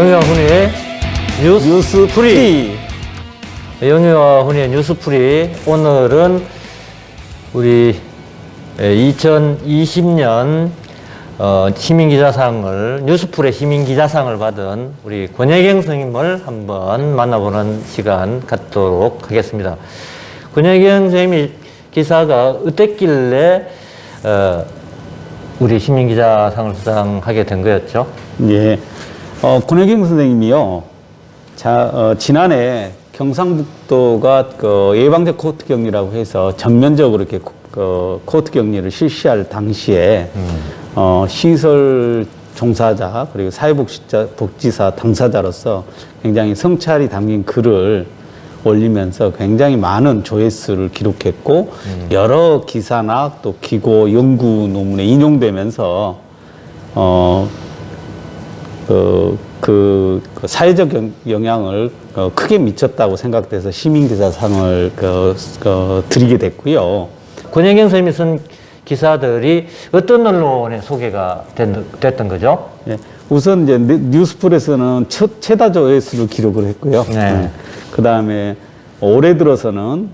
영유아 훈이의 뉴스프리. 영유아 훈이의 뉴스프리. 오늘은 우리 2020년 시민기자상을, 뉴스프리 시민기자상을 받은 우리 권혜경 선생님을 한번 만나보는 시간 갖도록 하겠습니다. 권혜경 선생님이 기사가 어땠길래 우리 시민기자상을 수상하게 된 거였죠? 예. 권혜경 선생님이요. 지난해 경상북도가 예방적 코호트 격리라고 해서 전면적으로 이렇게 코호트 격리를 실시할 당시에 시설 종사자 그리고 사회복지사 당사자로서 굉장히 성찰이 담긴 글을 올리면서 굉장히 많은 조회수를 기록했고 여러 기사나 또 기고 연구 논문에 인용되면서 사회적 영향을 크게 미쳤다고 생각돼서 시민기자상을 드리게 됐고요. 권혜경 선생님이 쓴 기사들이 어떤 언론에 소개가 됐던 거죠? 예, 우선 이제 뉴스풀에서는 최다 조회수를 기록을 했고요. 네. 그 다음에 올해 들어서는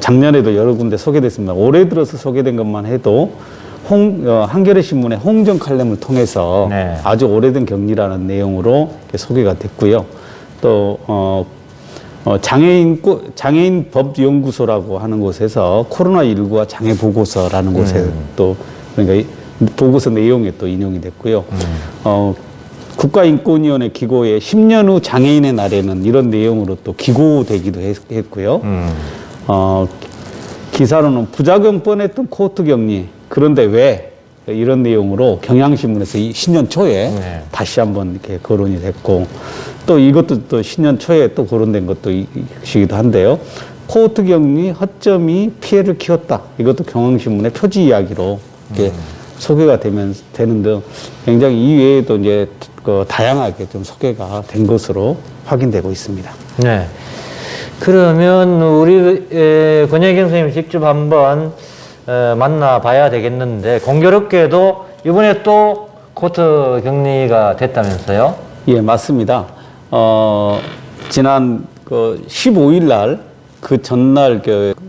작년에도 여러 군데 소개됐습니다. 올해 들어서 소개된 것만 해도 한겨레 신문의 홍정 칼럼을 통해서 네. 아주 오래된 격리라는 내용으로 소개가 됐고요. 또 장애인 법연구소라고 하는 곳에서 코로나19와 장애 보고서라는 곳에 또 그러니까 보고서 내용에 또 인용이 됐고요. 국가인권위원회 기고에 10년 후 장애인의 날에는 이런 내용으로 또 기고되기도 했고요. 기사로는 부작용 뻔했던 코호트 격리, 그런데 왜? 이런 내용으로 경향신문에서 이 신년 초에 네. 다시 한번 이렇게 거론이 됐고, 또 이것도 또 신년 초에 또 거론된 것도 이시기도 한데요. 코호트 격리 허점이 피해를 키웠다. 이것도 경향신문의 표지 이야기로 이렇게 소개가 되는 등 굉장히 이외에도 이제 다양하게 좀 소개가 된 것으로 확인되고 있습니다. 네. 그러면 우리 권혜경 선생님 직접 한번 만나봐야 되겠는데, 공교롭게도 이번에 또 코호트 격리가 됐다면서요? 예, 맞습니다. 지난 15일 날, 그 전날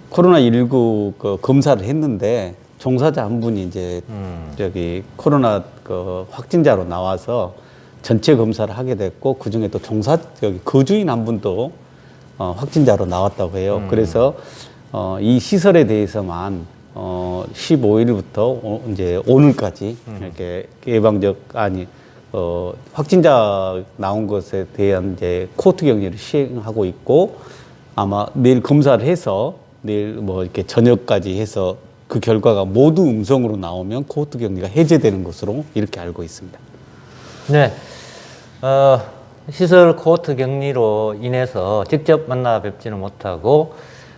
코로나19 검사를 했는데, 종사자 한 분이 이제 저기 코로나 확진자로 나와서 전체 검사를 하게 됐고, 그 중에 또 거주인 한 분도 확진자로 나왔다고 해요. 그래서 이 시설에 대해서만 15일부터 이제 오늘까지 이렇게 확진자 나온 것에 대한 이제 코호트 격리를 시행하고 있고, 아마 내일 검사를 해서 내일 이렇게 저녁까지 해서 그 결과가 모두 음성으로 나오면 코호트 격리가 해제되는 것으로 이렇게 알고 있습니다. 네. 시설 코호트 격리로 인해서 직접 만나 뵙지는 못하고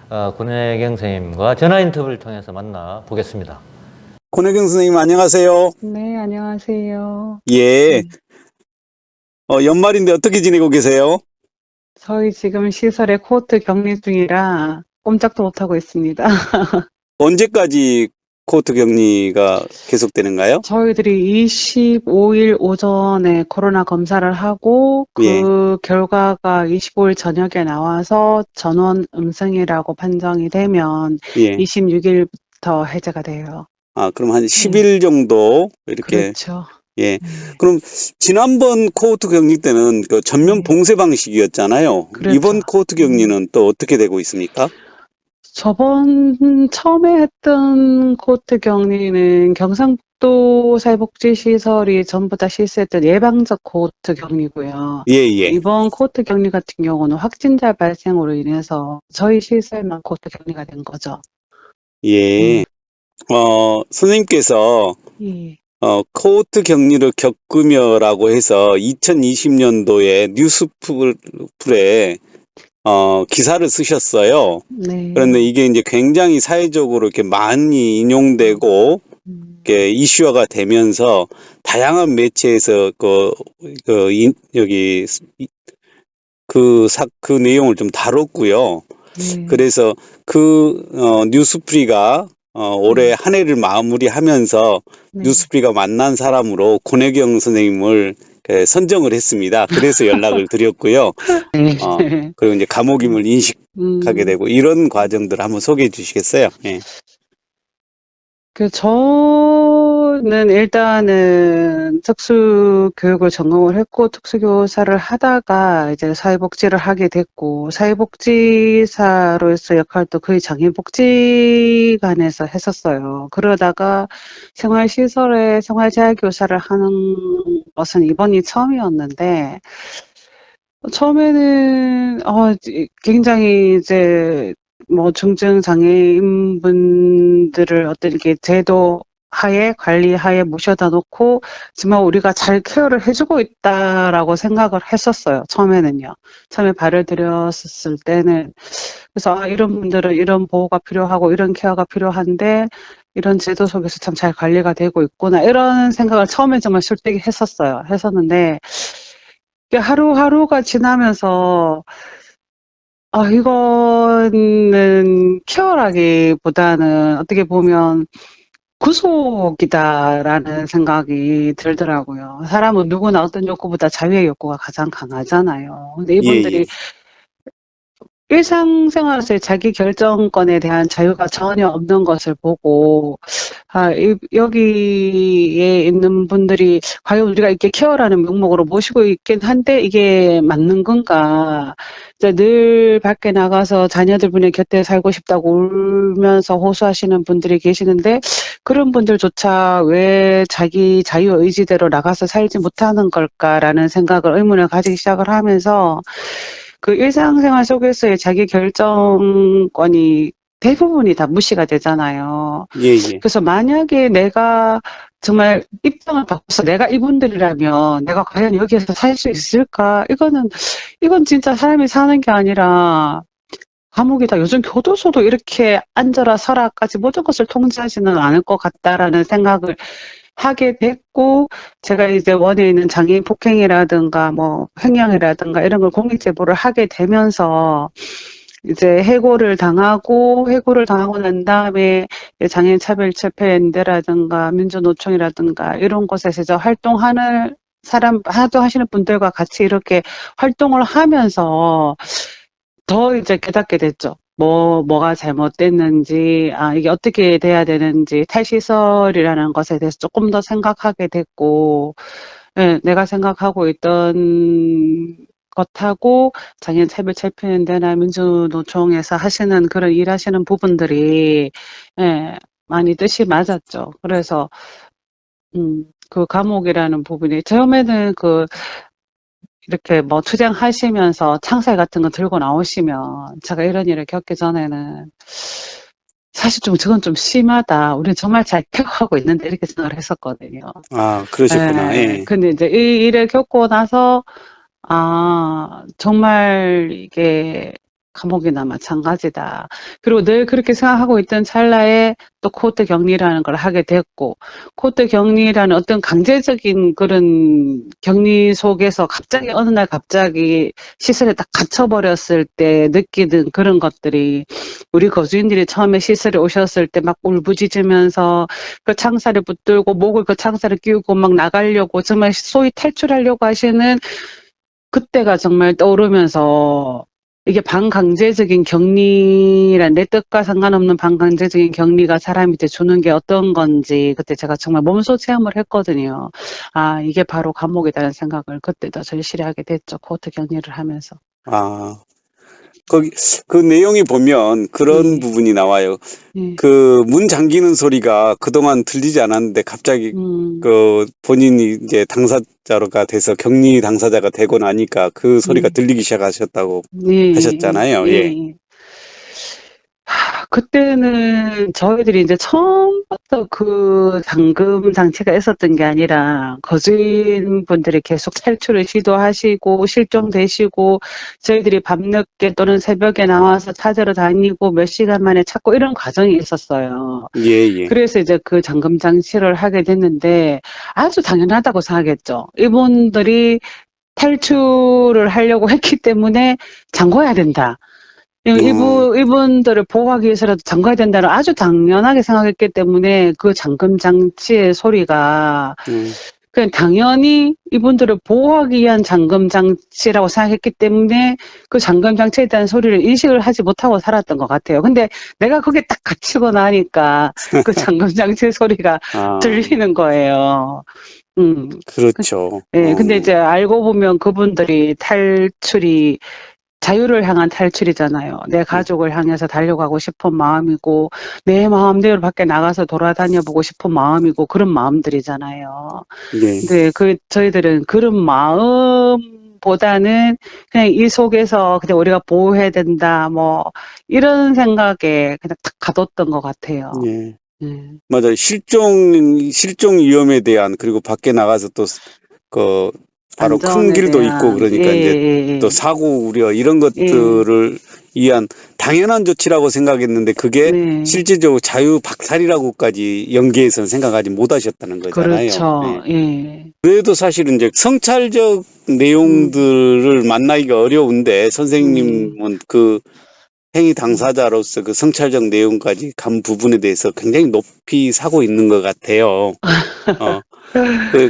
권혜경 선생님과 전화 인터뷰를 통해서 만나 보겠습니다. 권혜경 선생님 안녕하세요. 네, 안녕하세요. 예. 연말인데 어떻게 지내고 계세요? 저희 지금 시설에 코호트 격리 중이라 꼼짝도 못하고 있습니다. 언제까지 코호트 격리가 계속되는가요? 저희들이 25일 오전에 코로나 검사를 하고 그 예. 결과가 25일 저녁에 나와서 전원 음성이라고 판정이 되면 예. 26일부터 해제가 돼요. 그럼 한 10일 정도 이렇게. 그렇죠. 예. 그럼 지난번 코호트 격리 때는 전면 봉쇄 방식이었잖아요. 그렇죠. 이번 코호트 격리는 또 어떻게 되고 있습니까? 처음에 했던 코호트 격리는 경상북도 사회복지시설이 전부 다 실시했던 예방적 코호트 격리고요. 예, 예. 이번 코호트 격리 같은 경우는 확진자 발생으로 인해서 저희 시설만 코호트 격리가 된 거죠. 예. 선생님께서 예. 코호트 격리를 겪으며라고 해서 2020년도에 뉴스풀에 기사를 쓰셨어요. 네. 그런데 이게 이제 굉장히 사회적으로 이렇게 많이 인용되고 이렇게 이슈화가 되면서 다양한 매체에서 그 내용을 좀 다뤘고요. 네. 그래서 뉴스프리가 올해 한 해를 마무리하면서 네. 뉴스프리가 만난 사람으로 권혜경 선생님을 선정을 했습니다. 그래서 연락을 드렸고요. 네. 그리고 이제 감옥임을 인식하게 되고 이런 과정들 한번 소개해 주시겠어요? 예. 저는 일단은 특수교육을 전공을 했고, 특수교사를 하다가 이제 사회복지를 하게 됐고, 사회복지사로서 역할도 거의 장애복지관에서 했었어요. 그러다가 생활시설에 생활재활교사를 하는 것은 이번이 처음이었는데, 처음에는, 굉장히 이제, 중증 장애인 분들을 어떤 이렇게 제도 하에, 관리 하에 모셔다 놓고, 정말 우리가 잘 케어를 해주고 있다라고 생각을 했었어요. 처음에는요. 처음에 발을 들였을 때는. 그래서, 이런 분들은 이런 보호가 필요하고, 이런 케어가 필요한데, 이런 제도 속에서 참 잘 관리가 되고 있구나. 이런 생각을 처음에 정말 솔직히 했었는데, 이게 하루하루가 지나면서, 이거는 케어라기보다는 어떻게 보면 구속이다라는 생각이 들더라고요. 사람은 누구나 어떤 욕구보다 자유의 욕구가 가장 강하잖아요. 근데 예, 이분들이 예. 일상생활에서의 자기 결정권에 대한 자유가 전혀 없는 것을 보고, 여기에 있는 분들이 과연 우리가 이렇게 케어라는 명목으로 모시고 있긴 한데 이게 맞는 건가? 이제 늘 밖에 나가서 자녀들 분의 곁에 살고 싶다고 울면서 호소하시는 분들이 계시는데 그런 분들조차 왜 자기 자유의지대로 나가서 살지 못하는 걸까라는 생각을 의문을 가지기 시작을 하면서 그 일상생활 속에서의 자기 결정권이 대부분이 다 무시가 되잖아요. 예, 예. 그래서 만약에 내가 정말 입장을 바꿔서 내가 이분들이라면 내가 과연 여기에서 살 수 있을까? 이건 진짜 사람이 사는 게 아니라 감옥이다. 요즘 교도소도 이렇게 앉아라 서라까지 모든 것을 통제하지는 않을 것 같다라는 생각을 하게 됐고, 제가 이제 원에 있는 장애인 폭행이라든가 횡령이라든가 이런 걸 공익 제보를 하게 되면서 이제 해고를 당하고 난 다음에 장애인 차별철폐연대라든가 민주노총이라든가 이런 곳에서 이제 활동하시는 분들과 같이 이렇게 활동을 하면서 더 이제 깨닫게 됐죠. 뭐가 잘못됐는지, 이게 어떻게 돼야 되는지, 탈시설이라는 것에 대해서 조금 더 생각하게 됐고, 예, 내가 생각하고 있던 것하고 장애인 차별철폐연대나 민주노총에서 하시는 그런 일하시는 부분들이, 예, 많이 뜻이 맞았죠. 그래서, 그 감옥이라는 부분이, 처음에는 이렇게 투쟁하시면서 창살 같은 거 들고 나오시면 제가 이런 일을 겪기 전에는 사실 저건 좀 심하다. 우리는 정말 잘 케어하고 있는데 이렇게 생각을 했었거든요. 아, 그러셨구나. 예. 예. 근데 이제 이 일을 겪고 나서 정말 이게 감옥이나 마찬가지다. 그리고 늘 그렇게 생각하고 있던 찰나에 또 코호트 격리라는 걸 하게 됐고, 코호트 격리라는 어떤 강제적인 그런 격리 속에서 어느 날 갑자기 시설에 딱 갇혀버렸을 때 느끼는 그런 것들이 우리 거주인들이 처음에 시설에 오셨을 때 막 울부짖으면서 그 창살을 붙들고 목을 그 창살을 끼우고 막 나가려고 정말 소위 탈출하려고 하시는 그때가 정말 떠오르면서 이게 반강제적인 격리란 내 뜻과 상관없는 반강제적인 격리가 사람한테 주는 게 어떤 건지 그때 제가 정말 몸소 체험을 했거든요. 이게 바로 감옥이라는 생각을 그때 더 절실히 하게 됐죠. 코호트 격리를 하면서. 아, 그 내용이 보면 그런 네. 부분이 나와요. 네. 그 문 잠기는 소리가 그동안 들리지 않았는데 갑자기 본인이 이제 당사자가 돼서 격리 당사자가 되고 나니까 그 소리가 들리기 시작하셨다고 네. 하셨잖아요. 예. 그때는 저희들이 이제 처음부터 그 잠금 장치가 있었던 게 아니라 거주인분들이 계속 탈출을 시도하시고 실종되시고 저희들이 밤늦게 또는 새벽에 나와서 찾으러 다니고 몇 시간 만에 찾고 이런 과정이 있었어요. 예, 예. 그래서 이제 그 잠금 장치를 하게 됐는데 아주 당연하다고 생각했죠. 이분들이 탈출을 하려고 했기 때문에 잠궈야 된다. 이분들을 보호하기 위해서라도 잠가야 된다는 아주 당연하게 생각했기 때문에 그 잠금 장치의 소리가 그냥 당연히 이분들을 보호하기 위한 잠금 장치라고 생각했기 때문에 그 잠금 장치에 대한 소리를 인식을 하지 못하고 살았던 것 같아요. 근데 내가 거기에 딱 갇히고 나니까 그 잠금 장치 소리가 아, 들리는 거예요. 그렇죠. 예, 근데 이제 알고 보면 그분들이 탈출이 자유를 향한 탈출이잖아요. 내 가족을 향해서 달려가고 싶은 마음이고, 내 마음대로 밖에 나가서 돌아다녀 보고 싶은 마음이고, 그런 마음들이잖아요. 네. 근데 저희들은 그런 마음보다는 그냥 이 속에서 그냥 우리가 보호해야 된다, 뭐, 이런 생각에 그냥 탁 가뒀던 것 같아요. 예. 예. 맞아요. 실종 위험에 대한, 그리고 밖에 나가서 또, 바로 큰 안전에 길도 있고, 대한, 그러니까 이제 예. 또 사고 우려 이런 예. 것들을 위한 당연한 조치라고 생각했는데 그게 네. 실질적으로 자유 박살이라고까지 연계해서는 생각하지 못하셨다는 거잖아요. 네. 그렇죠. 예. 그래도 사실은 이제 성찰적 내용들을 만나기가 어려운데 선생님은 그 행위 당사자로서 그 성찰적 내용까지 간 부분에 대해서 굉장히 높이 사고 있는 것 같아요.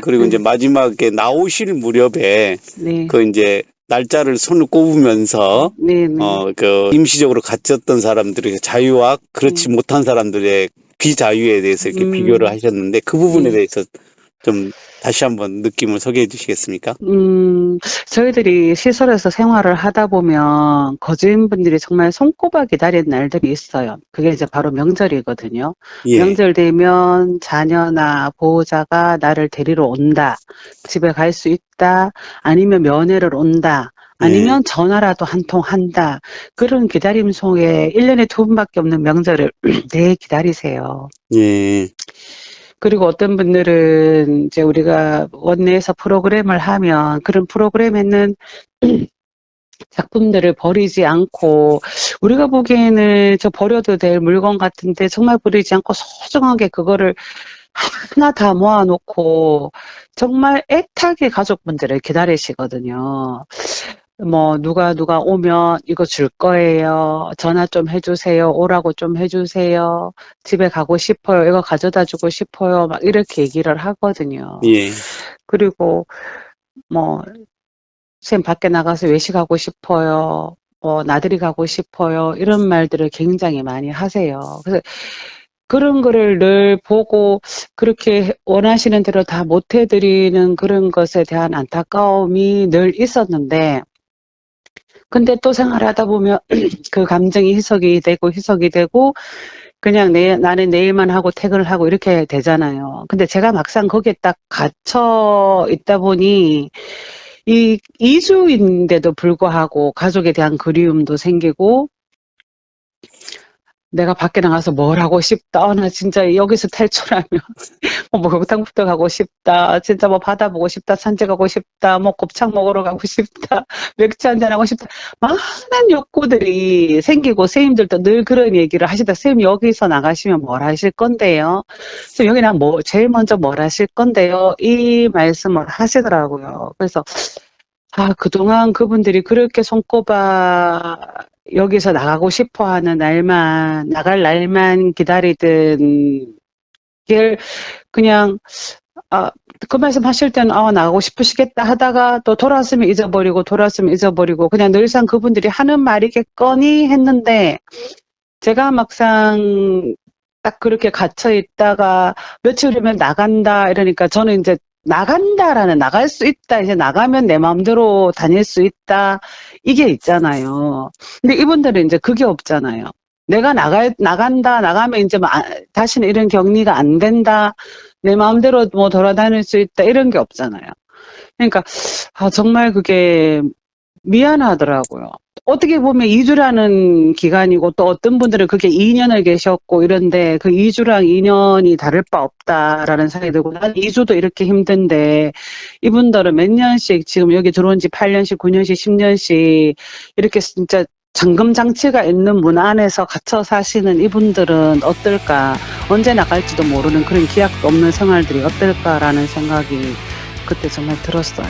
그리고 이제 마지막에 나오실 무렵에 네. 그 이제 날짜를 손을 꼽으면서 네네. 그 임시적으로 갇혔던 사람들의 자유와 그렇지 못한 사람들의 비자유에 대해서 이렇게 비교를 하셨는데 그 부분에 네. 대해서 좀 다시 한번 느낌을 소개해 주시겠습니까? 저희들이 시설에서 생활을 하다 보면 거주인분들이 정말 손꼽아 기다리는 날들이 있어요. 그게 이제 바로 명절이거든요. 예. 명절 되면 자녀나 보호자가 나를 데리러 온다. 집에 갈 수 있다. 아니면 면회를 온다. 아니면 전화라도 한 통 한다. 그런 기다림 속에 1년에 2번밖에 없는 명절을 내 기다리세요. 예. 그리고 어떤 분들은 이제 우리가 원내에서 프로그램을 하면 그런 프로그램에는 작품들을 버리지 않고 우리가 보기에는 저 버려도 될 물건 같은데 정말 버리지 않고 소중하게 그거를 하나 다 모아놓고 정말 애타게 가족분들을 기다리시거든요. 뭐 누가 오면 이거 줄 거예요. 전화 좀 해주세요. 오라고 좀 해주세요. 집에 가고 싶어요. 이거 가져다 주고 싶어요. 막 이렇게 얘기를 하거든요. 예. 그리고 뭐 선생님 밖에 나가서 외식하고 싶어요. 나들이 가고 싶어요. 이런 말들을 굉장히 많이 하세요. 그래서 그런 거를 늘 보고 그렇게 원하시는 대로 다 못 해드리는 그런 것에 대한 안타까움이 늘 있었는데 근데 또 생활하다 보면 그 감정이 희석이 되고 그냥 나는 내일만 하고 퇴근을 하고 이렇게 되잖아요. 근데 제가 막상 거기에 딱 갇혀 있다 보니 이 2주인데도 불구하고 가족에 대한 그리움도 생기고 내가 밖에 나가서 뭘 하고 싶다. 나 진짜 여기서 탈출하면 뭐 목욕탕부터 가고 싶다. 진짜 뭐 바다 보고 싶다. 산책하고 싶다. 뭐 곱창 먹으러 가고 싶다. 맥주 한잔 하고 싶다. 많은 욕구들이 생기고 선생님들도 늘 그런 얘기를 하시다. 선생님 여기서 나가시면 뭘 하실 건데요? 선생님 여기 나 제일 먼저 뭘 하실 건데요? 이 말씀을 하시더라고요. 그래서 그동안 그분들이 그렇게 손꼽아 여기서 나가고 싶어 하는 나갈 날만 기다리던 길, 그냥, 그 말씀 하실 때는, 나가고 싶으시겠다 하다가 또 돌아왔으면 잊어버리고, 그냥 늘상 그분들이 하는 말이겠거니 했는데, 제가 막상 딱 그렇게 갇혀 있다가 며칠 후면 나간다 이러니까 저는 이제 나갈 수 있다. 이제 나가면 내 마음대로 다닐 수 있다. 이게 있잖아요. 근데 이분들은 이제 그게 없잖아요. 내가 나간다. 나가면 이제 다시는 이런 격리가 안 된다. 내 마음대로 뭐 돌아다닐 수 있다. 이런 게 없잖아요. 그러니까, 정말 그게 미안하더라고요. 어떻게 보면 2주라는 기간이고 또 어떤 분들은 그게 2년을 계셨고 이런데 그 2주랑 2년이 다를 바 없다라는 생각이 들고 난 2주도 이렇게 힘든데 이분들은 몇 년씩 지금 여기 들어온 지 8년씩 9년씩 10년씩 이렇게 진짜 잠금 장치가 있는 문 안에서 갇혀 사시는 이분들은 어떨까? 언제 나갈지도 모르는 그런 기약도 없는 생활들이 어떨까라는 생각이 그때 정말 들었어요.